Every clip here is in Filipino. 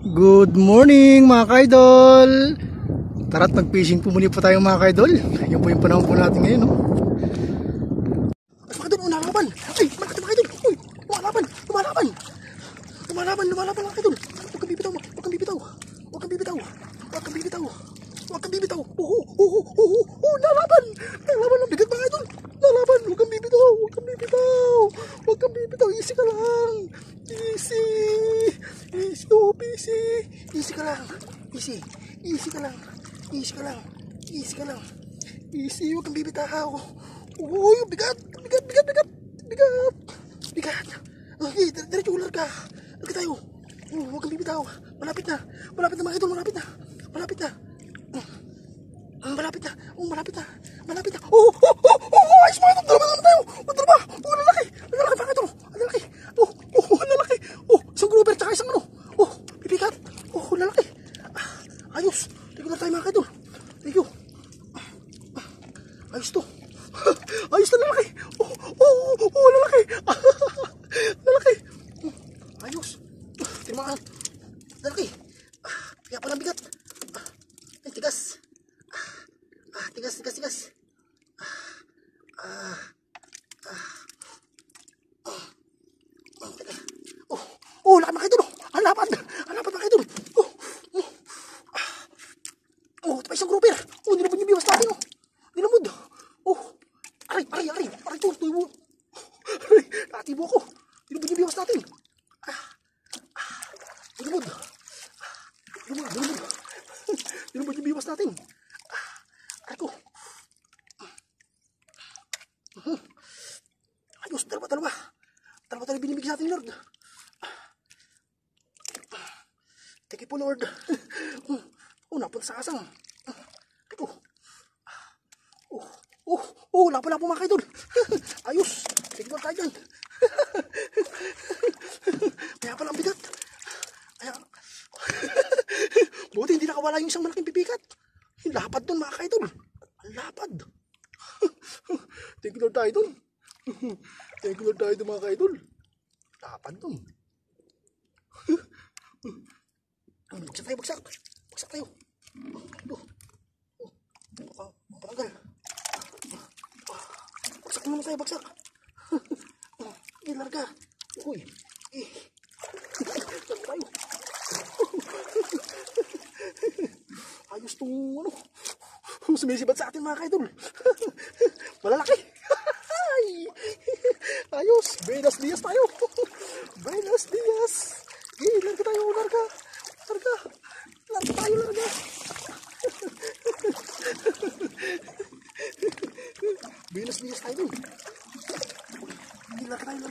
Good morning mga kaidol. Tara't mag-fishing po muli po tayo mga kaidol. Yun po yung panahon po natin ngayon, no? Ay mga kaidol, lumalaban. Ay mga kaidol, uy, lumalaban. Lumalaban mga kaidol. Huwag kang bibitaw, huwag kang bibitaw. Huwag kang bibitaw, huwag kang bibitaw. Huwag kang bibitaw. Lalaban. Lalaban ang bigat mga kaidol. Lalaban, huwag kang bibitaw. Huwag kang bibitaw. Huwag kang bibitaw, easy ka lang. Easy. Easy, oh, easy. Easy ka lang. Easy. Easy ka lang. Easy ka lang. Easy ka lang. Easy, huwag kang bibitaw. Uy, bigat. Bigat. Okay, diretso ular ka. Lagi tayo. Huwag kang bibitaw. Malapit na mga idol. Malapit na. Malapit na. Ayos mga idol. Dalawa tayo. Dalawa. Lalaki mga idol. Lalaki. Lalaki. Isang grouper tsaka isang ano. Bibigat. Lalaki. Ayos. Tignan na tayo mga idol. Thank you. Ayos to. Ayos na lalaki. Lalaki. Lalaki. Ayos. Tignan. Lalaki. Kaya palang bigat. Ay, tigas. Tigas. Laki mga idol. Halapan mga idol. Ito pa isang grouper. Nilabod yung biwas natin. Nilamod. Aray. Tuyo. Aray, nakatibo ako. Nilabod yung biwas natin. Nilamod yung biwas natin. Aray ko. Ayos, dalawa. Dalawa binibigyan natin, Lord. Thank you po, Lord. Napunta sa asang. Aray ko. Lapo mga kaidol. Ayos. Thank you, Lord, tayo dyan. Kaya pala ang bigat. Buti hindi nakawala yung isang malaking bibigat. Lapad doon mga kaidol. Ang lapad. Thank you, Lord, tayo doon. Thank you, Lord, tayo doon mga kaidol. Lapad doon. Bagsak tayo. Panggal. Bagsak naman tayo. Larga. Uy. Larga tayo. Ayos tong ano. Sumisibat sa atin mga kaidol. Malalaki. Ayos. Buenos dias tayo. Buenos dias. Larga tayo. Larga tayo. Buenos dias tayo dun. Larga tayo.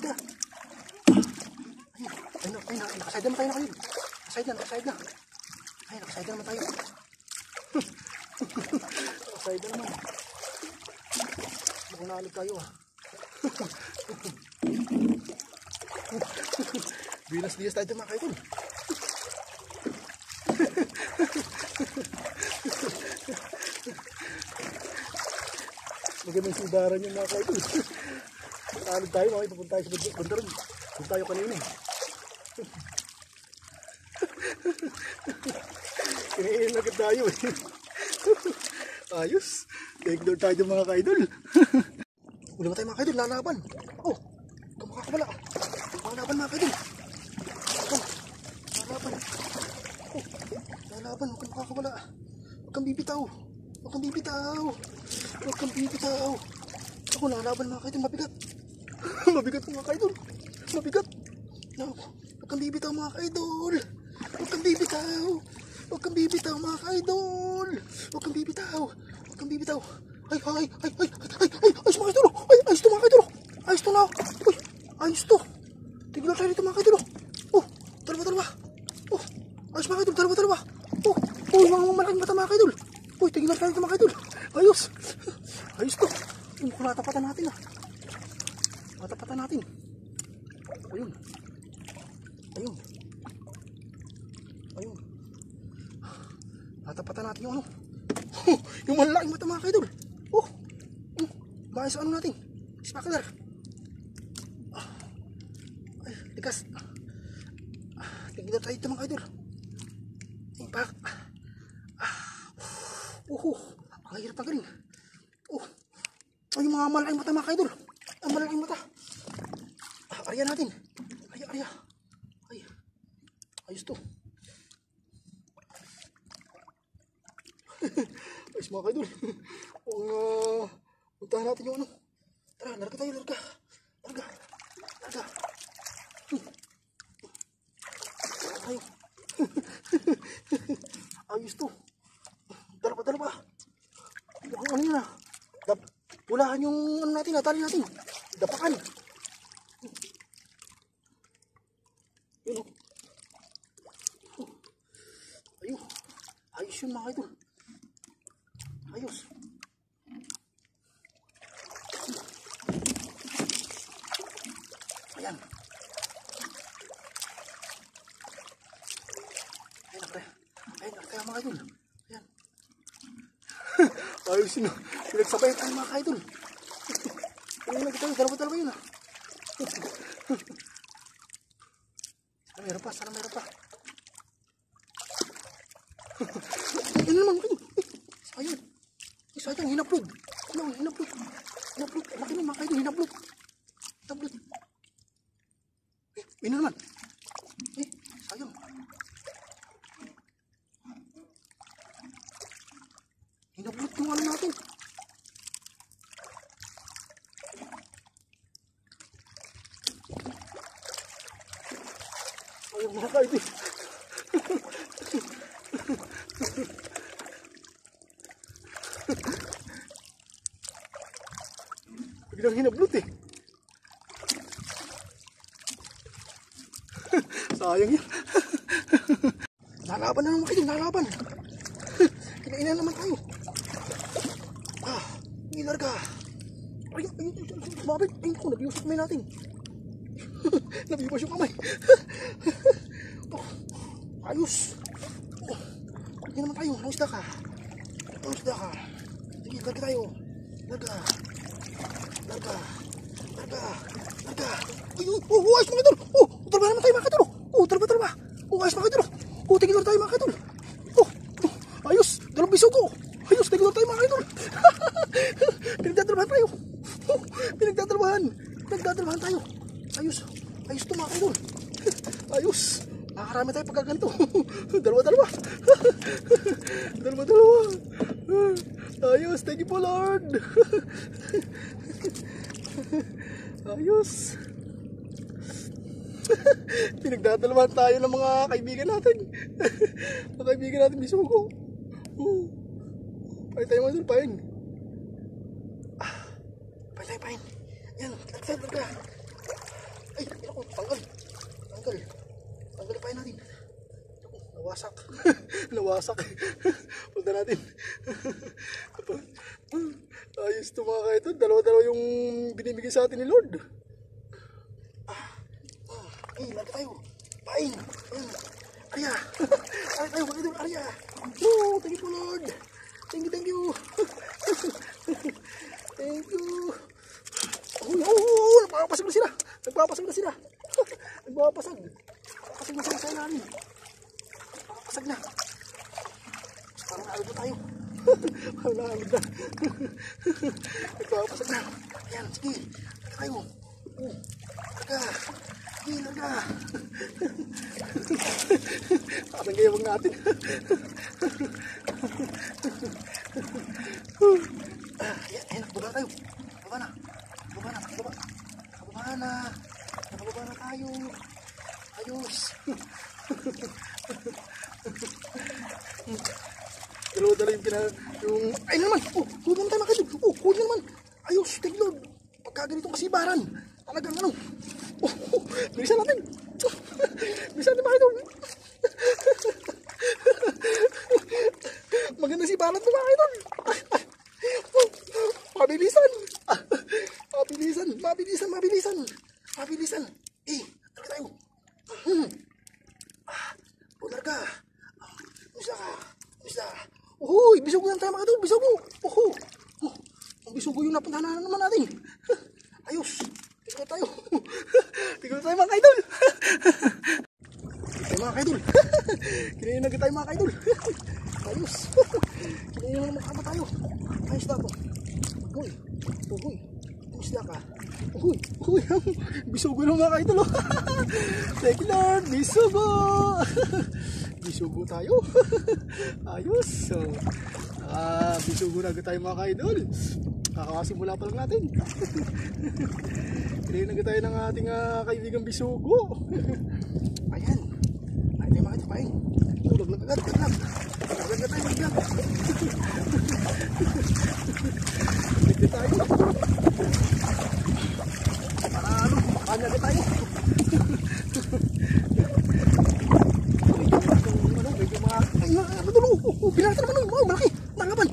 Ayun, nakaside naman tayo na kayo. Nakaside na. Nakaside naman tayo. Nakaside naman. Mukhang naalog tayo Buenos dias tayo mga kaidol. Magandang sudaran yung mga kaidol. Naalog tayo mga kaidol. Punta tayo sa bandaran. Punta tayo kanina. Kinain agad tayo Ayos. Thank you tayo mga kaidol. Uli mo tayo mga kaidol. Lalaban. Kamakakawala. Lalaban mga kaidol. Lalaban. Huwag kang makakawala. Huwag kang bibitaw. Ako lalaban mga kaidol. Mabigat. Mabigat mga kaidol. Mabigat. Huwag kang bibitaw mga kaidol. Huwag kang bibitaw mga kaidol. Ay, ayos mga kaidol. Ayos to mga kaidol. Ayos to. Tignan tayo dito mga kaidol. Dalawa. Ayos mga kaidol, dalawa. Mga malaking mata mga kaidol. Tignan tayo dito mga kaidol. Ayos to. Kung natapatan natin Ayun. Natapatan natin yung ano. Yung malaking mata mga kaidol. Maayos ano natin. Sparkler. Ay, tigas. Tignan tayo ito mga kaidol. pa. Ang hirap na galing. Ay, yung mga malaking mata mga kaidol. Ang malaking mata. Arya natin. Arya. Ay, ayos to. Ayos mga kaidol. Puntahan natin yung ano. Tara, larga tayo, larga. Tayo. Ayos to. Dalawa. Yung ano yun pulahan yung ano natin, tali natin. Dapakan. Yun o. Ayos yun mga idol. Ayos. Ayan. Kaya mga idol. Ayan. Ayos yun. Pinagsabay tayo mga idol. Dalawa yun. Sana meron pa. Yan naman. Sayang, hinapload. Hinapload. Laki naman mga idol, hinapload. Yun naman. Sayang. Hinapload yung ano natin. Ayun mga kaidol. Biglang hinablot eh. Sayang yun. Lalaban na naman kayo, lalaban. Kinainan naman tayo. Ilarga. Ayun. Bakit? Ayun ko, nabiwas yung kamay natin. Nabiwas yung kamay. Ayos. Hindi naman tayo, nangisda ka. Sige, larga tayo. Larga. Ayun, ayos mga idol. Talba naman tayo mga idol. Talba. Ayos mga idol. Tigil tayo mga idol. Ayos, dalawang bisog ko. Ayos, tigil tayo mga idol. Pinagdadalbahan tayo. Ayos to mga idol. Ayos. Nakakarami tayo pagkaganto. Dalawa. Ayos, thank you po Lord. Ayos. Pinagdadalawhan tayo ng mga kaibigan natin. Mga kaibigan natin bisugo. Pahin tayo mga idol, pahin. Pahin. Yan, larga. Ay, ako, tanggal. Tanggal pahin natin. Nawasak. Punta natin. Ayos to mga kaidol. Dalawa yung binibigay sa atin ni Lord. Ay, larga tayo. Pain. Ayan. Arya. Arya tayo mga idol. Arya. Thank you po Lord. Thank you. Thank you. Nagpapasag na sila. Nagpapasag na sa namin. Nagpapasag na. Parang naalog na tayo. Nagpapasag na. Ayan, sige. Larga tayo. Larga. Nakatangayawag natin. Ayan, nakababa tayo. Nakababa na tayo. Ayos. Dalawa yung ay naman. Huwag naman tayo makasib. Huwag naman. Ayos, thank Lord. Pagka ganitong kasibaran, talagang ano. Bilisan natin mga idol. Maganda si balat mga idol. Mabilisan. Larga tayo. Larga. Isda. Bisugo yan tayo mga idol. Bisugo. Ang bisugo yung napuntahan naman natin. Ayos. Tigil tayo mga idol. mga kaidol. Kinain na tayo mga kaidol. Ayos. Kinain na makama tayo. Ayos na po. Uy. Uy. Ayos na ka. Uy. Uy. Bisugo na mga kaidol. Thank you Lord. Bisugo. Bisugo tayo. Ayos. So, bisugo na tayo mga kaidol. Kakasimula pa lang natin. Kinain na tayo ng ating kaibigang bisugo. Ayan. Ay tayo mga kaidol. Tulog na agad. Agad na tayo maglag. Ligta tayo. Para ano, kanya na tayo. Medyo mga, ano dulo, binarata naman, malaki. Nalaban.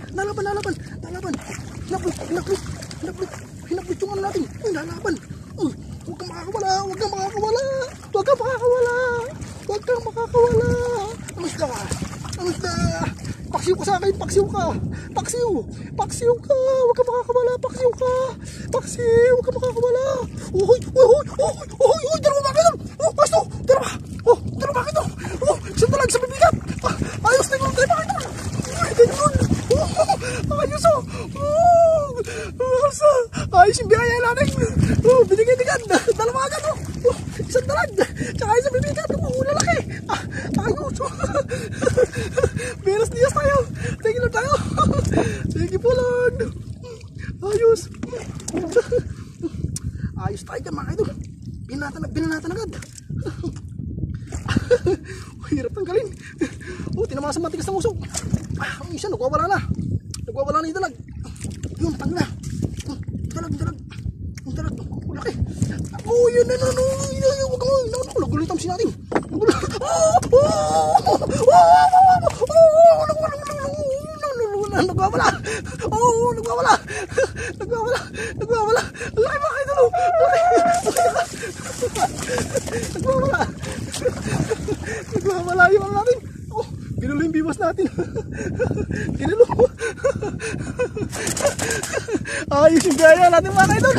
Hinaplit yung ano natin. Uy, nalaban. Uy, huwag kang makakawala. Ano isda? Paksiw ka sa akin, paksiw ka. Huwag kang makakawala, paksiw ka. Huwag kang makakawala. Uy, dalawa bakit doon? Pasto, dalawa bakit doon? Isang talag sa bibigat. Ayos na yung tayo bakit doon? Ganyan. Ayos o. Ayos yung biyaya natin. Binigyan. Dalawa agad o. Isang talag. Tsaka isang bibigat. Lalaki. Ayos o. Beres Diaz tayo. Thank you Lord tayo. Thank you po Lord. Ayos. Ayos tayo dyan mga kaidol. Binanatan agad. Hirap tanggalin. Tinamasan matigas ng usok. Ang isa nagwawala na yung dalag. Yun, tanggal na. Dalag. Laki. Yun na. Nagulitam si natin. Nagwawala. Laki mga kaidol. Nagwawala yung ano natin. Ginulo yung biwas natin. Ginulo. Ayos yung gaya natin mga kaidol.